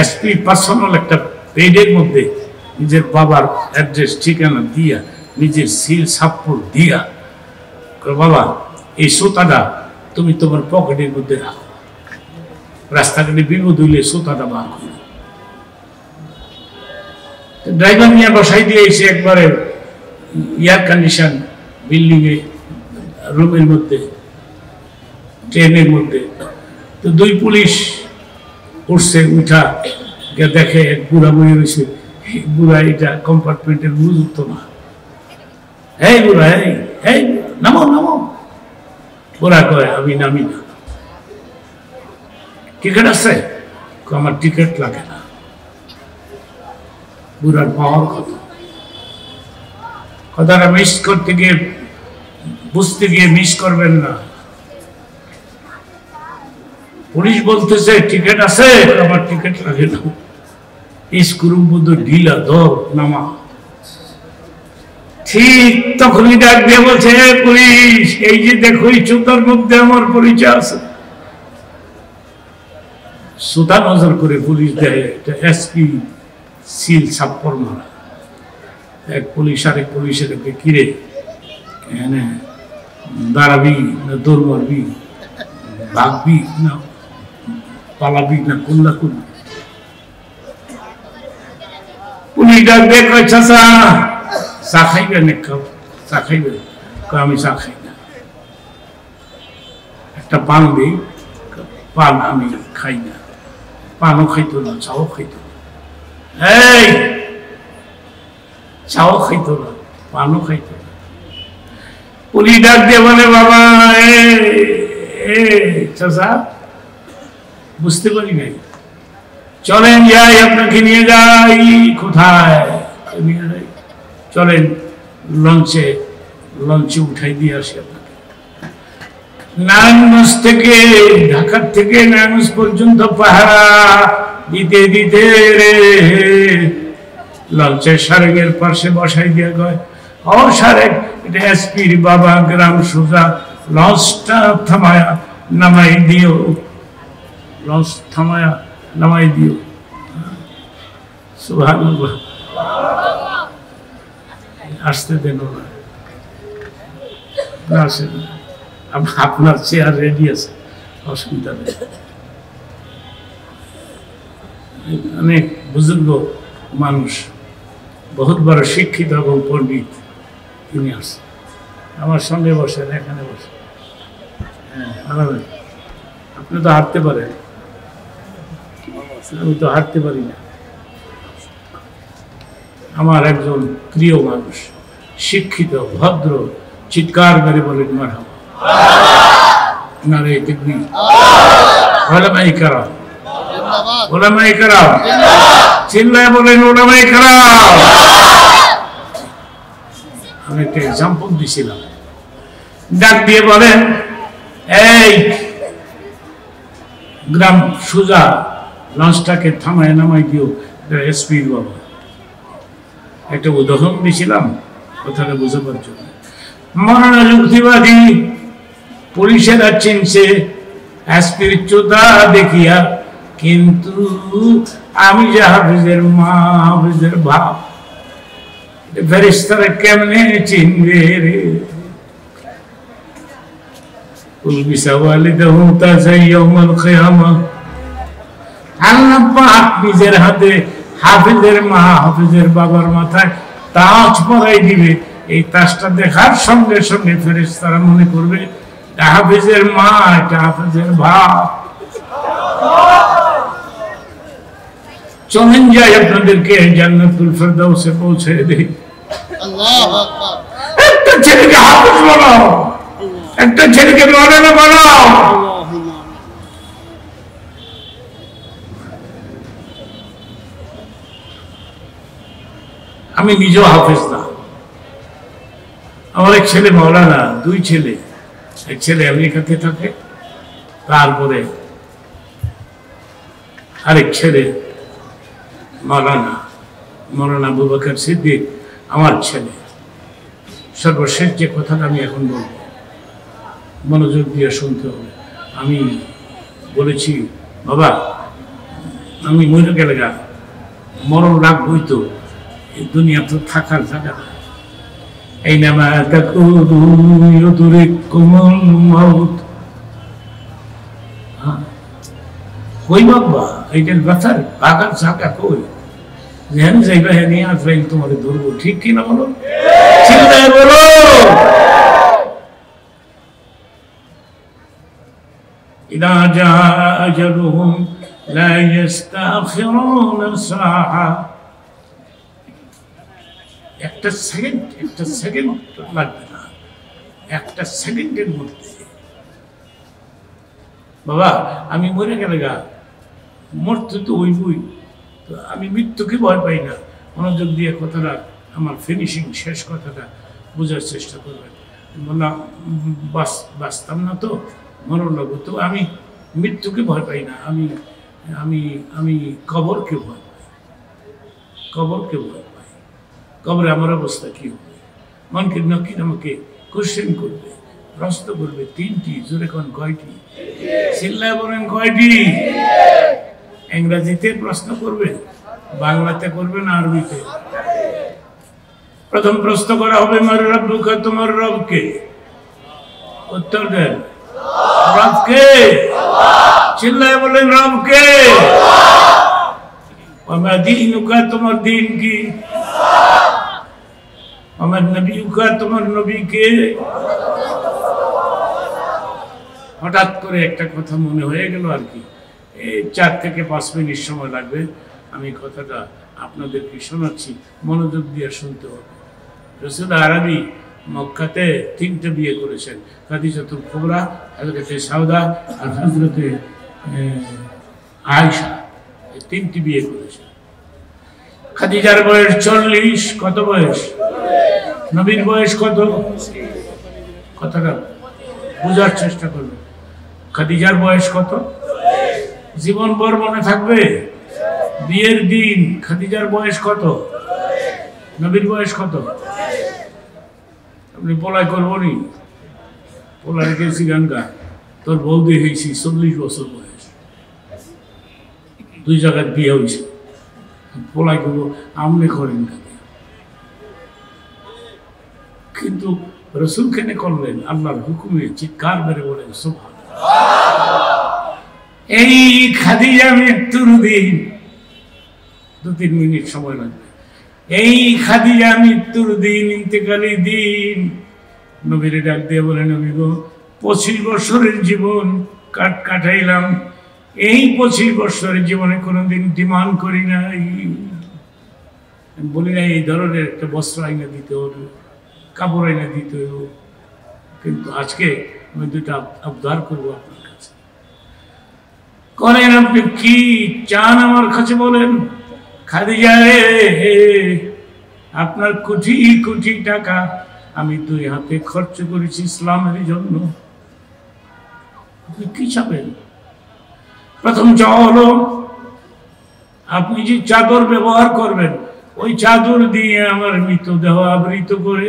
এসপি পার্সোনাল একটা পেডের মধ্যে নিজের বাবার অ্যাড্রেস ঠিকানা দিয়া, নিজের সিল সাপ্পর দিয়া, বাবা এই সুতাটা তুমি তোমার পকেটের মধ্যে রাখো, রাস্তাঘাটে বিপদ হইলে সুতাটা বার করো। ড্রাইভার নিয়ে বসাই দিয়ে এসে একবারে এয়ার কন্ডিশন বিল্ডিং এ, রুমের মধ্যে, ট্রেনের মধ্যে, তো 2 পুলিশ উঠছে, উঠা দেখে এক বুড়া বই রয়েছে, বুড়া এটা কম্পার্টমেন্টের বুঝত না, এই বুড়া, এই নামো নামো। বুড়া কয় আমি নামি না। টিকিট আছে? আমার টিকিট লাগে না। বুড়ার পাওয়ার কথাটা মিস করতে গিয়ে, বুঝতে গিয়ে মিস করবেন না। পুলিশ বলতেছে টিকিট আছে, আমার টিকিট লাগে না। স্ক্রুর মধ্যে ঢিলা, ধর নামা। ঠিক তখনই ডাক দিয়ে বলছে, পুলিশ এই যে দেখো এই জুতার মধ্যে আমার পরিচয় আছে। সুতা নজর করে পুলিশ দেয়, এটা এসপি সিল সাপ্পর মারা। এক পুলিশ আরেক পুলিশের কিরে এনে দাঁড়াবি না দৌড় মারবি, ভাগবি না পালাবি না কোনটা কোন। পুলিশ ডাক দিয়ে কয়, চাচা চা খাইবেন? চা খাইবেন? আমি চা খাই না। একটা পান দিই, পান আমি খাই না। পানও খাইতো না, চাও খাইতো না। এই চাও খাইতো না, পানও খাইতো না। পুলিশ ডাক দিয়ে বলে, বাবা চাচা বুঝতে পারি নাই, চলেন যাই, আপনাকে নিয়ে যাই। কোথায় নিয়ে যাই? চলেন লঞ্চে উঠাই দিয়ে আসি আপনাকে। নারায়ণগঞ্জ থেকে, ঢাকার থেকে নারায়ণগঞ্জ পর্যন্ত পাহারা দিতে দিতে লঞ্চের সারেগের পাশে বসাই দিয়ে কয়, সারেক এটা এসপির বাবা গ্রাম সোজা লঞ্চটা থামায়া নামাই দিও, লঞ্চ থামায়া নামাই দিও। সুবহানাল্লাহ। আসতে দেন না, আসেন, আপনার চেয়ার রেডি আছে, অসুবিধা নেই। অনেক বুজুর্গ মানুষ, বহুত বড় শিক্ষিত এবং পণ্ডিত, তিনি আসছেন। আমার সঙ্গে বসেন, এখানে বসেন। হ্যাঁ, আরামে। আপনি তো হাঁটতে পারেন, আমি তো হাঁটতে পারি না। আমার একজন প্রিয় মানুষ, শিক্ষিত, ভদ্র, চিৎকার করে বলেন মারহাবা। নারে তাকবীর। উলামায়ে কেরাম, উলামায়ে কেরাম, চিল্লায় বলেন উলামায়ে কেরাম। আমি একটা এক্সাম্পল দিছিলাম, ডাক দিয়ে বলেন, এই গ্রাম সুজা লঞ্চটাকে থামায় নামাই দিও, এসপির বাবা। একটা উদাহরণ দিয়েছিলাম কথাটা বোঝাবার জন্য। মরানা যুক্তিবাদী পুলিশেরা চিনছে এসপির চোদা দেখিয়া, কিন্তু আমি যে হাফিজের মা, হাফিজের বাপ, ফেরেশতারা কেমনে চিনবে রে? আল্লাহ পাক নিজের হাতে হাফিজের মা, হাফিজের বাবার মাথায় তাজ পরাই দিবে। এই তাজটা দেখার সঙ্গে সঙ্গে ফেরেশতারা মনে করবে এটা হাফিজের মা, এটা হাফিজের বাপ। চলেন যাই আপনাদেরকে জান্নাতুল ফেরদাউসে পৌঁছে দেই। আল্লাহু আকবার। একটা ছেলেকে হাফিজ বানাও, একটা ছেলেকে মাওলানা বানাও। আমি নিজেও হাফেজ না, আমার এক ছেলে মাওলানা, দুই ছেলে, এক ছেলে আমেরিকাতে থাকে, তারপরে আরেক ছেলে মাওলানা, মৌলানা আবু বকর সিদ্দিক আমার ছেলে। সর্বশেষ যে কথাটা আমি এখন বলবো, মনোযোগ দিয়ে শুনতে হবে। আমি বলেছি, বাবা আমি মরে গেলে গা মরণ রাখবই তো, এই দুনিয়া তো থাকার জায়গা না। এই নামা কই বাবা, এইটার ব্যথার বাগার জায়গা কই? যেন যাইবা হ্যাঁ নিয়ে আসবেন, তোমার ধরবো, ঠিক কিনা বলো? চিন্তায় বলো। ইদা জা আজালুহুম লা ইস্তাখিরুনা সাআ। একটা সেকেন্ড লাগবে না, একটা সেকেন্ডের মধ্যে। বাবা আমি মরে গেলে গা, মরতে তো হইবই, তো আমি মৃত্যুকে ভয় পাই না। মনোযোগ দিয়ে কথাটা, আমার ফিনিশিং শেষ কথাটা বোঝার চেষ্টা করবেন। বললাম বাঁচতাম না তো, মরণ লাগবো, তো আমি মৃত্যুকে ভয় পাই না। আমি আমি আমি কবরকে ভয় পাই, কবরকে ভয় পাই। কবরে আমার অবস্থা কি হবে? মনকে নকির আমাকে কোশ্চেন করবে, প্রশ্ন করবে। তিনটি, জোরে কোন কয়টি? চিল্লায় বলেন কয়টি? ইংরেজিতে প্রশ্ন করবে, বাংলাতে করবে না আরবিতে? প্রথম প্রশ্ন করা হবে, মার রব্বুকা, তোমার রবকে? উত্তর দেন, রবকে। চিল্লায় বলেন রবকে। ওয়া দীনুকা, তোমার দিন কি? আমার নবীকা, তোমার নবীকে? হঠাৎ করে একটা কথা মনে হয়ে গেল আর কি। এই 4 থেকে 5 মিনিট সময় লাগবে, আমি কথাটা আপনাদেরকে শোনাচ্ছি, মনোযোগ দিয়ে শুনতে হবে। রাসূল আরবি মক্কাতে 3টে বিয়ে করেছেন, খাদিজাতুল কুবরা, হযরতে সাউদা আর হযরতে আয়েশা। এই 3টি বিয়ে করেছেন। খাদিজার বয়স 40। কত বয়স? নবীর বয়স কত? কথাটা বোঝার চেষ্টা করবে। খাদিজার বয়স কত? জীবন ভর মনে থাকবে। বিয়ের দিন খাদিজার বয়স কত? নবীর বয়স কত? আপনি পলাই করবো নি? পলাই গেছি গান গা, তোর বৌদি হয়েছি 40 বছর বয়স, 2 জায়গায় বিয়ে হয়েছে, পলাই করবো আমনে করেন না। কিন্তু রসুল কেনে করলেন আল্লাহর হুকুমে, চিৎকার মেরে বলেন সুবহানাল্লাহ। এই খাদিজা মৃত্যুর দিন, 2-3 মিনিট সময় লাগবে, এই খাদিজা মৃত্যুর দিন, ইন্তেকালের দিন, নবীরে ডাক দিয়ে বলে, নবী গো 25 বছরের জীবন কাটাইলাম, এই 25 বছরের জীবনে কোনোদিন ডিমান্ড করি নাই, বলি না এই ধরনের একটা বস্ত্র আইনা দিতে হবে, কাপড় আইনা দিতে হবে, কিন্তু আজকে আমি 2টা আবদার করবো আপনার কাছে। করেন, আপনি কি চান আমার কাছে বলেন? খাদিজা রে, আপনার কোটি কোটি টাকা আমি 2 হাতে খরচ করেছি ইসলামের জন্য, আপনি কি চাবেন? প্রথম চাওয়া হলো আপনি যে চাদর ব্যবহার করবেন, ওই চাদর দিয়ে আমার মৃতদেহ আবৃত করে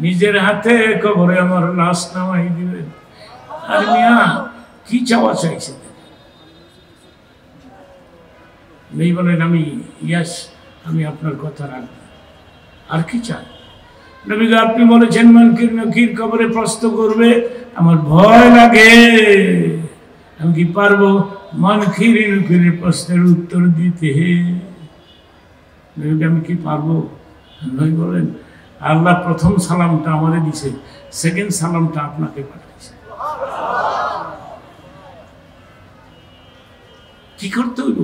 নিজের হাতে কবরে আমার লাশ নামাই দিবেন। আর মিয়া কি চাওয়া চাইছে? নেই বলেন আমি ইয়াস, আমি আপনার কথা রাখবো। আর কি চান? নবী আপনি বলেছেন মুনকির নকির কবরে প্রশ্ন করবে, আমার ভয় লাগে, আমি কি পারবো মুনকির নকিরের প্রশ্নের উত্তর দিতে? নবী আমি কি পারবো? নবী বলেন আল্লাহ প্রথম সালামটা আমাদের দিছে, সেকেন্ড সালামটা আপনাকে পাঠিয়েছে। কি করতে হইব?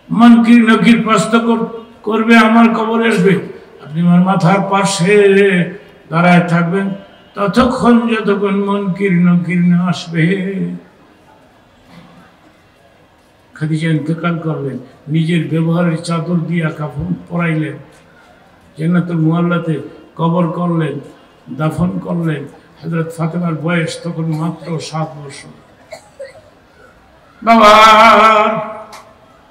মুনকির নকির প্রশ্ন করবে, আমার কবরে আসবে, আপনি আমার মাথার পাশে দাঁড়ায় থাকবেন ততক্ষণ যতক্ষণ মুনকির নকির না আসবে। খাদিজা ইন্তেকাল করলেন, নিজের ব্যবহারের চাদর দিয়া কাফন পরাইলেন, জান্নাতুল মুআল্লাতে কবর করলেন, দাফন করলেন। হযরত ফাতেমার বয়স তখন মাত্র 7 বছর। বাবা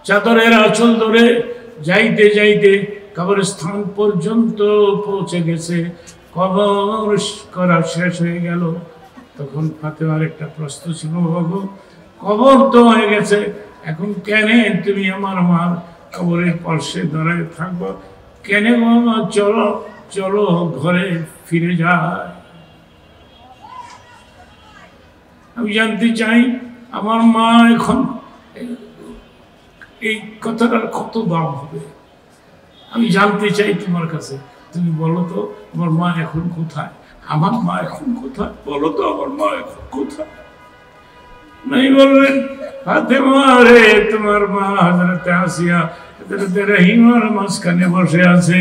চাদরের আঁচল ধরে যাইতে যাইতে কবরস্থান পর্যন্ত পৌঁছে গেছে, কবর করা শেষ হয়ে গেল। তখন ফাতেমার একটা প্রশ্ন ছিল, বাবা কবর তো হয়ে গেছে, এখন কেন তুমি আমার মার কবরের পাশে দাঁড়ায় থাকবো? কেন মামা, চলো চলো ঘরে ফিরে যায়। আমি জানতে চাই আমার মা এখন, এই কথাটার কত দাম হবে? আমি জানতে চাই তোমার কাছে, তুমি বলো তো আমার মা এখন কোথায়? আমার মা এখন কোথায়? বলো তো আমার মা এখন কোথায়? নাই বললেন ফাতেমা রে, তোমার মা হযরত আসিয়া হযরত রহিমার মাঝখানে বসে আছে।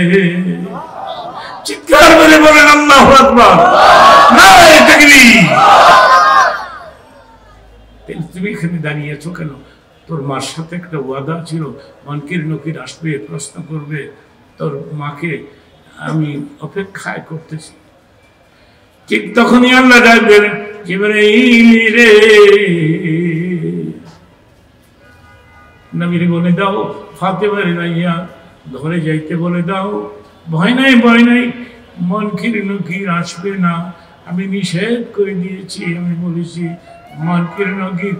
চিৎকার করে বলেন আল্লাহু আকবার, নারে তাকবীর। তুমি এখানে দাঁড়িয়ে আছো কেন? তোর মার সাথে একটা ওয়াদা ছিল, মুনকির নকির আসবে, প্রশ্ন করবে, তোর মাকে আমি অপেক্ষায় করতেছি। ঠিক তখনই আল্লাহ ডাকবেন, জিবরাইল রে, নবীরে বলে দাও ফাতেমারে নাইয়া ঘরে যাইতে বলে দাও। ভয় নাই, ভয় নাই, মুনকির নকির আসবে না, আমি নিষেধ করে দিয়েছি। আমি বলেছি মুনকির নকির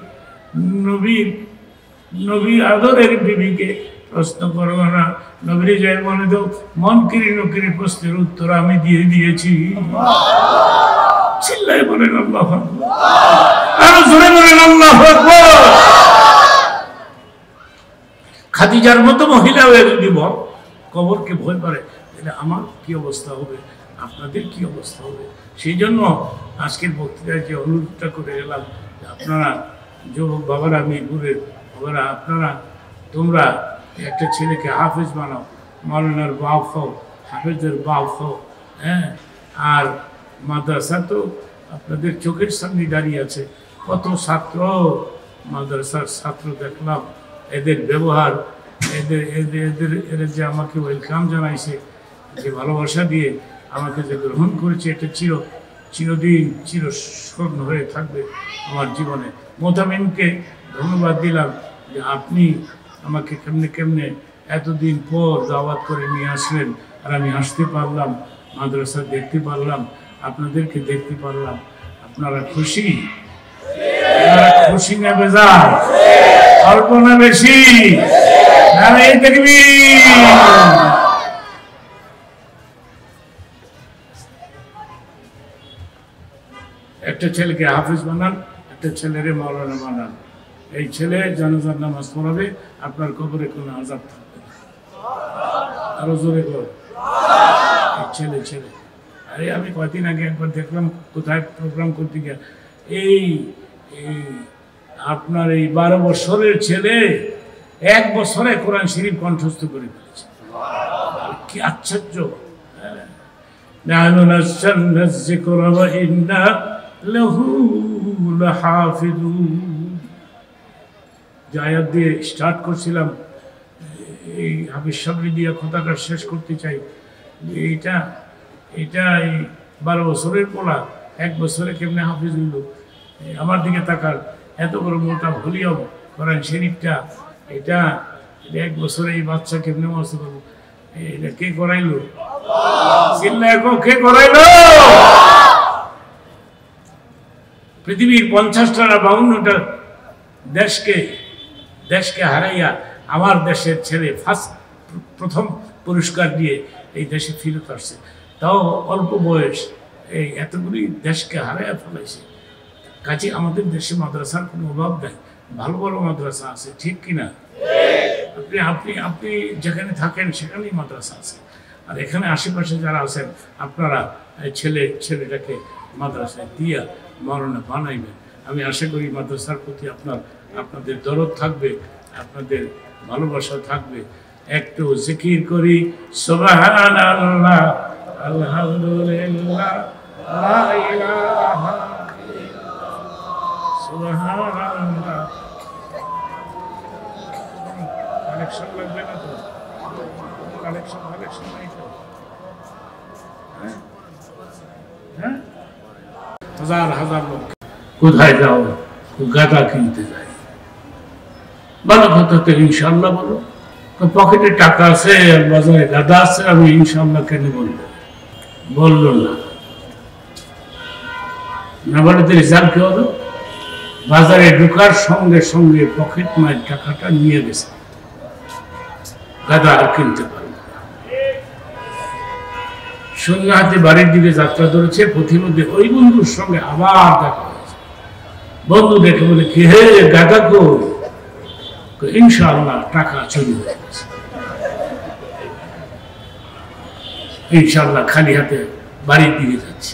নবীর আদরের বিবিকে প্রশ্ন করবো না। নবীরে যাই বলে দাও মুনকির নকির প্রশ্নের উত্তর আমি দিয়ে দিয়েছি। চিল্লায় বলেন আল্লাহু আকবার, আরো জোরে বলেন আল্লাহু আকবার। খাদিজার মতো মহিলা হয়ে যদি কবরকে ভয় করে, তাহলে আমার কি অবস্থা হবে, আপনাদের কি অবস্থা হবে? সেই জন্য আজকের বক্তৃতায় যে অনুরোধটা করে গেলাম, আপনারা যুবক বাবারা, মিরপুরের বাবারা, আপনারা তোমরা একটা ছেলেকে হাফেজ বানাও, মাওলানার বাপ হও, হাফেজের বাপ হও। হ্যাঁ, আর মাদ্রাসা তো আপনাদের চোখের সামনে দাঁড়িয়ে আছে, কত ছাত্র মাদ্রাসার ছাত্র দেখলাম, এদের ব্যবহার, এদের যে আমাকে ওয়েলকাম জানাইছে, যে ভালোবাসা দিয়ে আমাকে যে গ্রহণ করেছে, এটা চিরদিন চিরস্মরণ হয়ে থাকবে আমার জীবনে। মোতামিনকে ধন্যবাদ দিলাম যে আপনি আমাকে কেমনে এতদিন পর দাওয়াত করে নিয়ে আসলেন, আর আমি আসতে পারলাম, মাদ্রাসা দেখতে পারলাম। আপনাদেরকে দেখতে পারলাম। আপনারা খুশি? খুশি না বেজার? অল্প না বেশি? নারায়ে তাকবীর। একটা ছেলেকে হাফিজ বানান, একটা ছেলেরে মাওলানা বানান। এই ছেলে জানাজার নামাজ পড়াবে, আপনার কবরে কোনো আযাব থাকবে না। আরো জোরে বল, ছেলে ছেলে। আরে আমি কয়েকদিন আগে একবার দেখলাম কোথায় প্রোগ্রাম করতে গিয়ে, এই আপনার এই 12 বছরের ছেলে 1 বছরে কোরআন শরীফ কণ্ঠস্থ করে ফেলেছে। কি আশ্চর্য! নাহনু নাযালনা যিকরা ওয়া ইন্না লাহু লাহাফিজুন। যে আয়াত দিয়ে স্টার্ট করছিলাম, এই হাফিজ সাবরি দিয়ে কথাটা শেষ করতে চাই। এইটা এই 12 বছরের পোলা 1 বছরে কেমনে হাফিজ হইল? আমার দিকে তাকার, এত বড় মোটা ভলিউম কোরআন শরীফটা, এটা 1 বছরে এই বাচ্চা কেমনে মস্ত করবো? এটা কে করাইলো? চিল্লায় কে করাইলো? পৃথিবীর 50টা না 52টা দেশকে হারাইয়া আমার দেশের ছেলে প্রথম পুরস্কার দিয়ে এই দেশে ফিরত আসছে, তাও অল্প বয়স। এই এতগুলি দেশকে হারাইয়া ফেলাইছে। কাজে আমাদের দেশে মাদ্রাসার কোনো অভাব নেই, ভালো ভালো মাদ্রাসা আছে, ঠিক কিনা? আপনি আপনি যেখানে থাকেন সেখানেই মাদ্রাসা আছে। আর এখানে আশেপাশে যারা আছেন, আপনারা ছেলেটাকে মাদ্রাসায় দিয়া মাওলানা বানাইবেন। আমি আশা করি মাদ্রাসার প্রতি আপনাদের দরদ থাকবে, আপনাদের ভালোবাসা থাকবে। একটু জিকির করি, সুবহানাল্লাহ, আলহামদুলিল্লাহ, লা ইলাহা ইল্লাল্লাহ, সুবহানাল্লাহ। কালেকশন লাগবে না তো? কালেকশন নাই তো? হ্যাঁ, হাজার লোক। কোথায় যাও? গাদা কিনতে যাই। ভালো কথা তো ইনশাল্লাহ বলো। পকেটে টাকা আছে আর বাজারে গাদা আছে, আমি ইনশাল্লাহ কেন বলবো? বললো না বলে তো রেজাল্ট কি হলো? বাজারে ঢোকার সঙ্গে সঙ্গে পকেট মায়ের টাকাটা নিয়ে গেছে, গাদা আর কিনতে পারবে না। শূন্য হাতে বাড়ির দিকে যাত্রা ধরেছে, পথিমধ্যে ওই বন্ধুর সঙ্গে আবার দেখা হয়েছে। বন্ধু দেখে বলে, কি হে গাদা কো? ইনশাআল্লাহ টাকা চুরি হয়ে গেছে। ইনশাআল্লাহ খালি হাতে বাড়ির দিকে যাচ্ছে।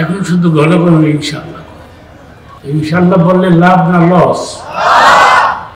এখন শুধু ঘন ঘন ইনশাআল্লাহ। ইনশাআল্লাহ বললে লাভ না লস?